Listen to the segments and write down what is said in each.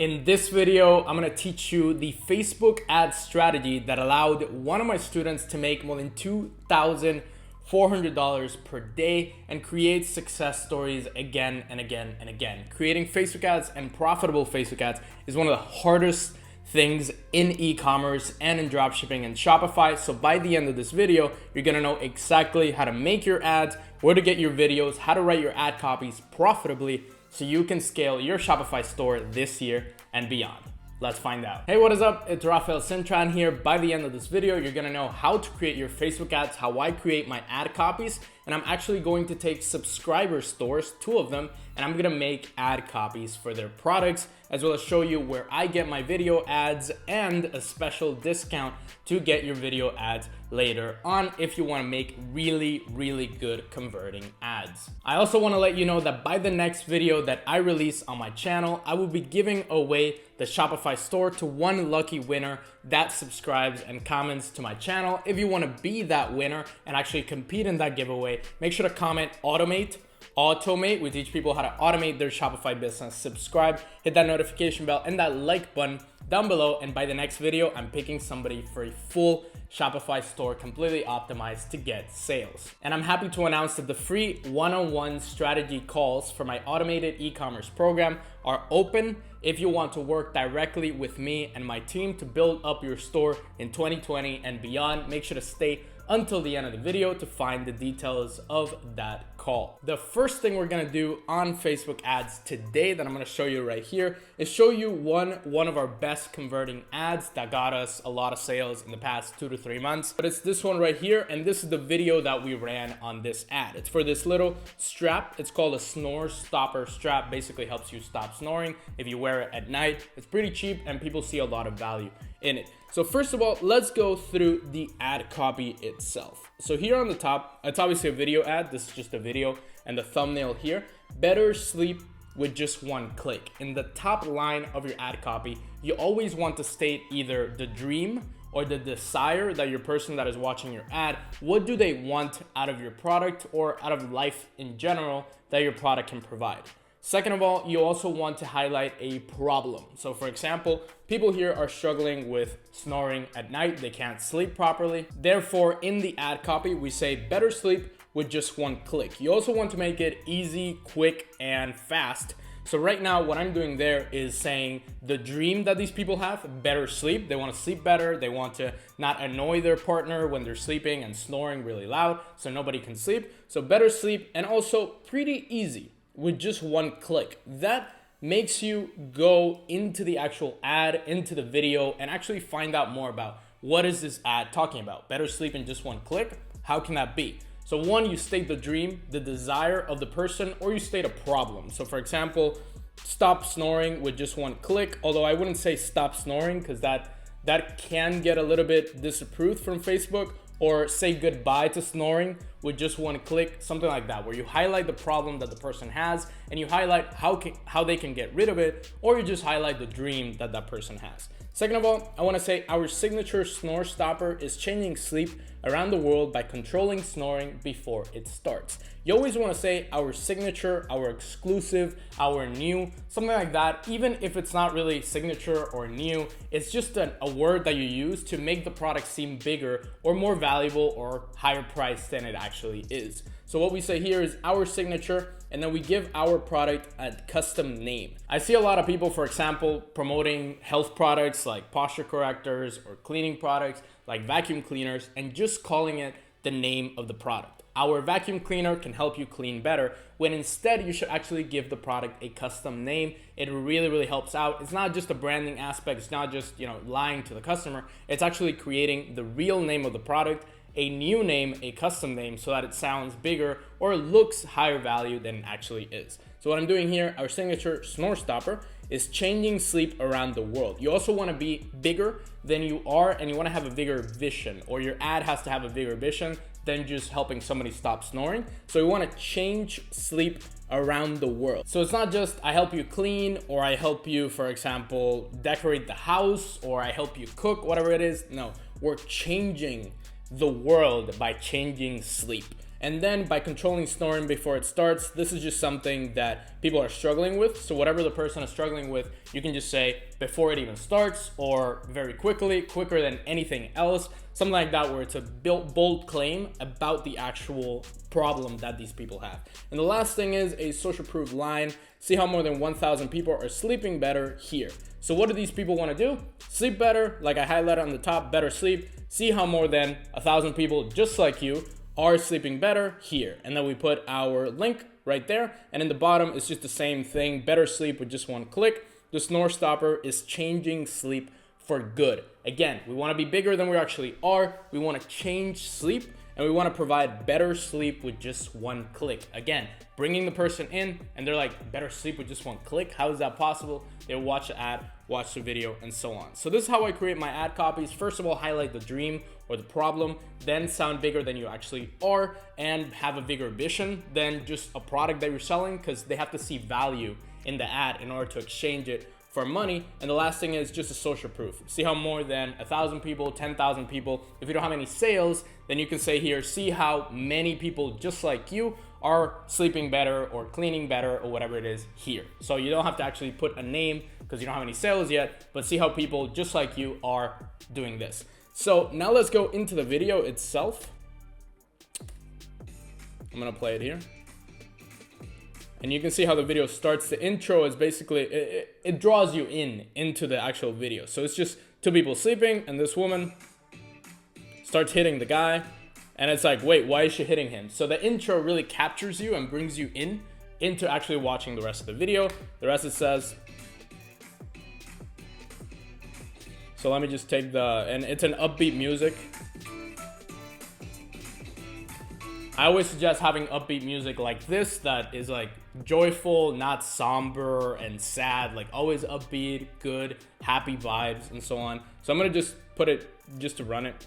In this video, I'm gonna teach you the Facebook ad strategy that allowed one of my students to make more than $2,400 per day and create success stories again and again and again. Creating Facebook ads and profitable Facebook ads is one of the hardest things in e-commerce and in dropshipping and Shopify. So by the end of this video, you're gonna know exactly how to make your ads, where to get your videos, how to write your ad copies profitably so you can scale your Shopify store this year and beyond. Let's find out. Hey, what is up? It's Rafael Cintron here. By the end of this video, you're gonna know how to create your Facebook ads, how I create my ad copies, and I'm actually going to take subscriber stores, 2 of them, and I'm gonna make ad copies for their products, as well as show you where I get my video ads and a special discount to get your video ads later on if you wanna make really good converting ads. I also wanna let you know that by the next video that I release on my channel, I will be giving away the Shopify store to one lucky winner that subscribes and comments to my channel. If you wanna be that winner and actually compete in that giveaway, make sure to comment automate. We teach people how to automate their Shopify business. Subscribe, hit that notification bell and that like button down below. And by the next video, I'm picking somebody for a full Shopify store completely optimized to get sales. And I'm happy to announce that the free one-on-one strategy calls for my automated e-commerce program are open if you want to work directly with me and my team to build up your store in 2020 and beyond. Make sure to stay until the end of the video to find the details of that call. The first thing we're gonna do on Facebook ads today that I'm gonna show you right here is show you one of our best converting ads that got us a lot of sales in the past 2 to 3 months. But it's this one right here, and this is the video that we ran on this ad. It's for this little strap. It's called a snore stopper strap. Basically helps you stop snoring if you wear it at night. It's pretty cheap and people see a lot of value in it. So first of all, let's go through the ad copy itself. So here on the top, it's obviously a video ad. This is just a video, and the thumbnail here, better sleep with just one click. In the top line of your ad copy, you always want to state either the dream or the desire that your person that is watching your ad, what do they want out of your product or out of life in general that your product can provide. Second of all, you also want to highlight a problem. So for example, people here are struggling with snoring at night. They can't sleep properly. Therefore, in the ad copy, we say better sleep with just one click. You also want to make it easy, quick, and fast. So right now, what I'm doing there is saying the dream that these people have, better sleep. They want to sleep better. They want to not annoy their partner when they're sleeping and snoring really loud so nobody can sleep. So better sleep, and also pretty easy with just one click. That makes you go into the actual ad, into the video, and actually find out more about what is this ad talking about. Better sleep in just one click? How can that be? So one, you state the dream, the desire of the person, or you state a problem. So for example, stop snoring with just one click, although I wouldn't say stop snoring because that can get a little bit disapproved from Facebook. Or say goodbye to snoring with just one click, something like that, where you highlight the problem that the person has and you highlight how they can get rid of it, or you just highlight the dream that that person has. Second of all, I want to say our signature snore stopper is changing sleep around the world by controlling snoring before it starts. You always want to say our signature, our exclusive, our new, something like that. Even if it's not really signature or new, it's just a word that you use to make the product seem bigger or more valuable or higher priced than it actually is. So what we say here is our signature, and then we give our product a custom name. I see a lot of people, for example, promoting health products like posture correctors or cleaning products like vacuum cleaners and just calling it the name of the product. Our vacuum cleaner can help you clean better, when instead you should actually give the product a custom name. It really helps out. It's not just a branding aspect. It's not just, lying to the customer. It's actually creating the real name of the product, a new name, a custom name, so that it sounds bigger or looks higher value than it actually is. So what I'm doing here, our signature snore stopper is changing sleep around the world. You also want to be bigger than you are, and you want to have a bigger vision, or your ad has to have a bigger vision than just helping somebody stop snoring. So you want to change sleep around the world. So it's not just I help you clean, or I help you, for example, decorate the house, or I help you cook, whatever it is. No, we're changing the world by changing sleep. And then by controlling snoring before it starts, this is just something that people are struggling with. So whatever the person is struggling with, you can just say before it even starts, or very quickly, quicker than anything else, something like that, where it's a bold claim about the actual problem that these people have. And the last thing is a social proof line. See how more than 1,000 people are sleeping better here. So what do these people want to do? Sleep better, like I highlighted on the top, better sleep. See how more than 1,000 people just like you are sleeping better here. And then we put our link right there. And in the bottom, it's just the same thing, better sleep with just one click. The snore stopper is changing sleep for good. Again, we want to be bigger than we actually are. We want to change sleep, and we want to provide better sleep with just one click. Again, bringing the person in and they're like, better sleep with just one click. How is that possible? They watch the ad, watch the video, and so on. So this is how I create my ad copies. First of all, highlight the dream or the problem, then sound bigger than you actually are, and have a bigger vision than just a product that you're selling, because they have to see value in the ad in order to exchange it for money. And the last thing is just a social proof. See how more than 1,000 people, 10,000 people, if you don't have any sales, then you can say here, see how many people just like you are sleeping better or cleaning better or whatever it is here. So you don't have to actually put a name because you don't have any sales yet, but see how people just like you are doing this. So now let's go into the video itself. I'm gonna play it here. And you can see how the video starts. The intro is basically, it draws you into the actual video. So it's just two people sleeping, and this woman starts hitting the guy. And it's like, wait, why is she hitting him? So the intro really captures you and brings you into actually watching the rest of the video. The rest it says. So let me just take and it's an upbeat music. I always suggest having upbeat music like this that is like joyful, not somber and sad, like always upbeat, good, happy vibes and so on. So I'm gonna just put it just to run it.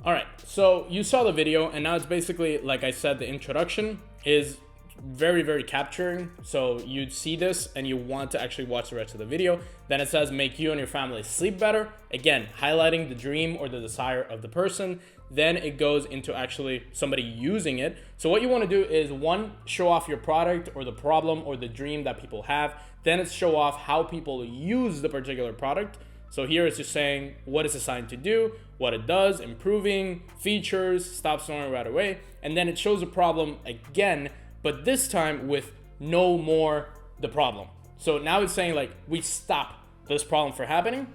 All right, so you saw the video, and now it's basically, like I said, the introduction is very, very capturing. So you'd see this and you want to actually watch the rest of the video. Then it says, make you and your family sleep better. Again, highlighting the dream or the desire of the person. Then it goes into actually somebody using it. So what you want to do is, one, show off your product or the problem or the dream that people have. Then it's show off how people use the particular product. So here it's just saying what it's assigned to do, what it does, improving features, stop snoring right away. And then it shows the problem again, but this time with no more the problem. So now it's saying like, we stop this problem from happening.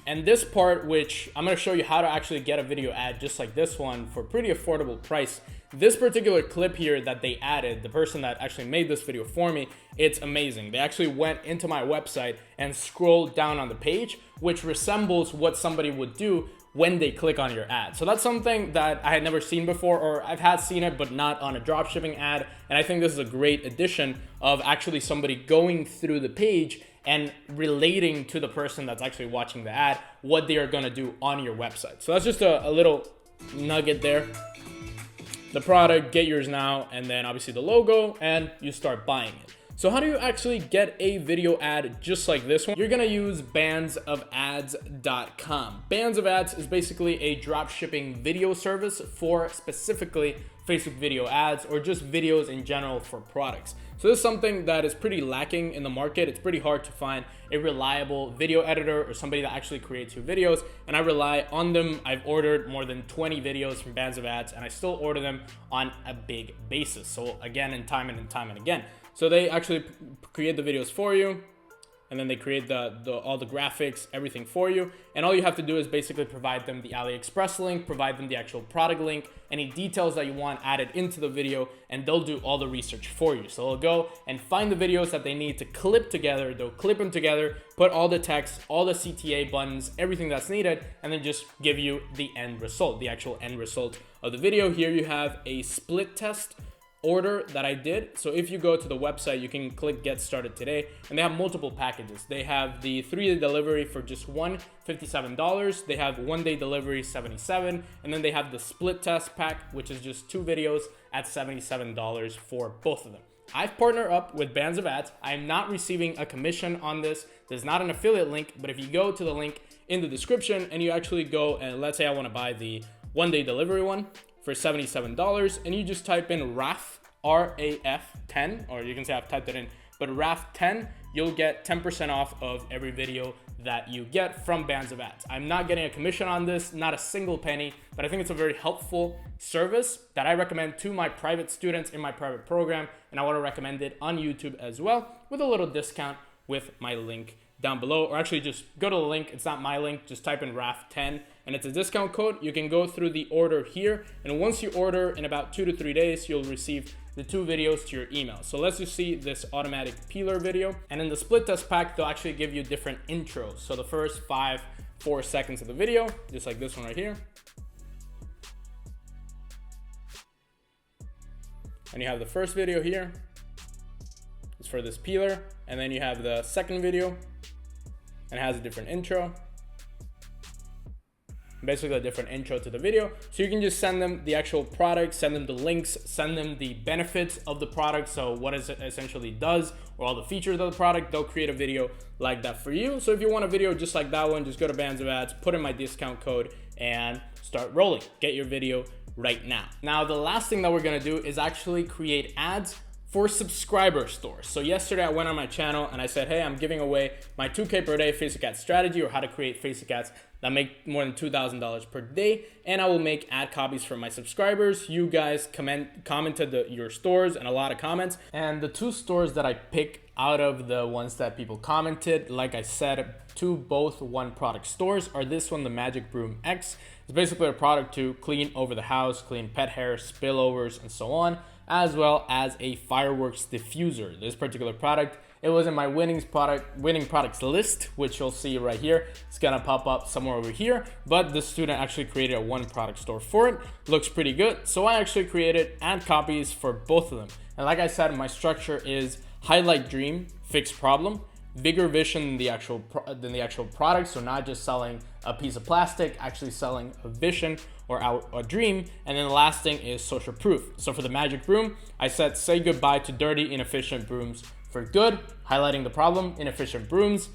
And this part, which I'm gonna show you how to actually get a video ad just like this one for pretty affordable price. This particular clip here that they added, the person that actually made this video for me, it's amazing. They actually went into my website and scrolled down on the page, which resembles what somebody would do when they click on your ad. So that's something that I had never seen before, or I've had seen it, but not on a dropshipping ad. And I think this is a great addition of actually somebody going through the page and relating to the person that's actually watching the ad, what they are gonna do on your website. So that's just a little nugget there. The product, get yours now, and then obviously the logo, and you start buying it. So how do you actually get a video ad just like this one? You're gonna use bandsofads.com. Bands of Ads is basically a dropshipping video service for specifically Facebook video ads or just videos in general for products. So this is something that is pretty lacking in the market. It's pretty hard to find a reliable video editor or somebody that actually creates your videos, and I rely on them. I've ordered more than 20 videos from Bands of Ads, and I still order them on a big basis. So again, and time and again. So they actually create the videos for you, and then they create all the graphics, everything for you. And all you have to do is basically provide them the AliExpress link, provide them the actual product link, any details that you want added into the video, and they'll do all the research for you. So they'll go and find the videos that they need to clip together. They'll clip them together, put all the text, all the CTA buttons, everything that's needed, and then just give you the end result, the actual end result of the video. Here you have a split test order that I did. So if you go to the website, you can click get started today, and they have multiple packages. They have the 3-day delivery for just $57. They have 1-day delivery, $77. And then they have the split test pack, which is just 2 videos at $77 for both of them. I've partnered up with Bands of Ads. I'm not receiving a commission on this. There's not an affiliate link, but if you go to the link in the description and you actually go and let's say I want to buy the 1-day delivery one for $77, and you just type in RAF, RAF10, or you can say I've typed it in, but RAF10, you'll get 10% off of every video that you get from Bands of Ads. I'm not getting a commission on this, not a single penny, but I think it's a very helpful service that I recommend to my private students in my private program, and I want to recommend it on YouTube as well with a little discount with my link down below, or actually just go to the link. It's not my link, just type in RAF10 and it's a discount code. You can go through the order here, and once you order, in about 2 to 3 days, you'll receive the 2 videos to your email. So let's just see this automatic peeler video. And in the split test pack, they'll actually give you different intros. So the first 4 seconds of the video, just like this one right here. And you have the first video here. It's for this peeler. And then you have the second video, and it has a different intro. Basically a different intro to the video. So you can just send them the actual product, send them the links, send them the benefits of the product. So what it essentially does, or all the features of the product. They'll create a video like that for you. So if you want a video just like that one, just go to Bands of Ads, put in my discount code, and start rolling. Get your video right now. Now, the last thing that we're gonna do is actually create ads for subscriber stores. So yesterday I went on my channel and I said, hey, I'm giving away my 2K per day Facebook ad strategy, or how to create Facebook ads that make more than $2,000 per day. And I will make ad copies for my subscribers. You guys commented your stores, and a lot of comments. And the 2 stores that I pick out of the ones that people commented, like I said, 2 both one product stores, are this one, the Magic Broom X. It's basically a product to clean over the house, clean pet hair, spillovers, and so on, as well as a fireworks diffuser. This particular product, it was in my winning products list, which you'll see right here. It's gonna pop up somewhere over here, but the student actually created a one product store for it. Looks pretty good. So I actually created ad copies for both of them. And like I said, my structure is highlight dream, fix problem, bigger vision than the actual product. So not just selling a piece of plastic, actually selling a vision or a dream. And then the last thing is social proof. So for the Magic Broom, I said, say goodbye to dirty, inefficient brooms for good, highlighting the problem, inefficient brooms,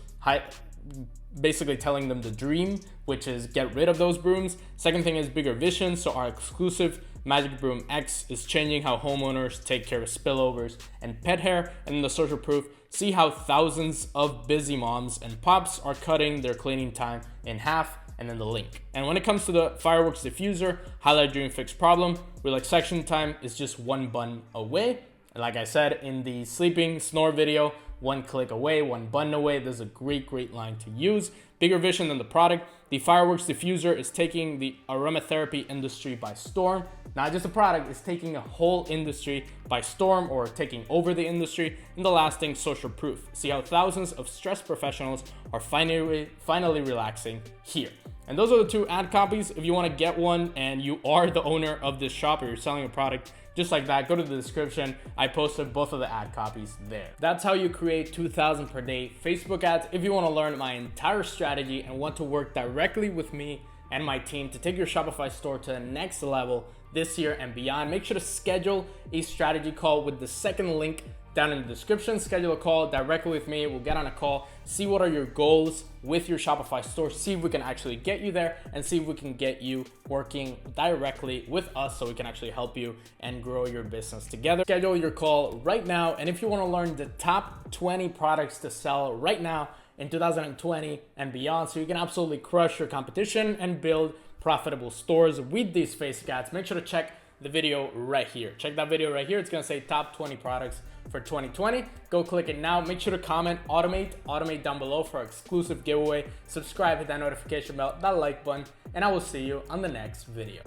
basically telling them the dream, which is get rid of those brooms. Second thing is bigger vision. So our exclusive Magic Broom X is changing how homeowners take care of spillovers and pet hair. And then the social proof, see how thousands of busy moms and pops are cutting their cleaning time in half. And then the link. And when it comes to the fireworks diffuser, highlight dream, fix problem, relaxation time is just 1 button away. And like I said in the sleeping snore video, 1 click away, 1 button away. This is a great line to use. Bigger vision than the product. The fireworks diffuser is taking the aromatherapy industry by storm. Not just a product, it's taking a whole industry by storm, or taking over the industry. And the last thing, social proof. See how thousands of stressed professionals are finally relaxing here. And those are the 2 ad copies. If you want to get one and you are the owner of this shop, or you're selling a product just like that, go to the description. I posted both of the ad copies there. That's how you create 2,000 per day Facebook ads. If you want to learn my entire strategy and want to work directly with me and my team to take your Shopify store to the next level this year and beyond, make sure to schedule a strategy call with the second link down in the description. Schedule a call directly with me. We'll get on a call, see what are your goals with your Shopify store, see if we can actually get you there, and see if we can get you working directly with us so we can actually help you and grow your business together. Schedule your call right now. And if you want to learn the top 20 products to sell right now in 2020 and beyond, so you can absolutely crush your competition and build profitable stores with these Facebook ads, make sure to check the video right here. Check that video right here. It's gonna say top 20 products for 2020. Go click it now. Make sure to comment, automate down below for our exclusive giveaway. Subscribe, hit that notification bell, that like button, and I will see you on the next video.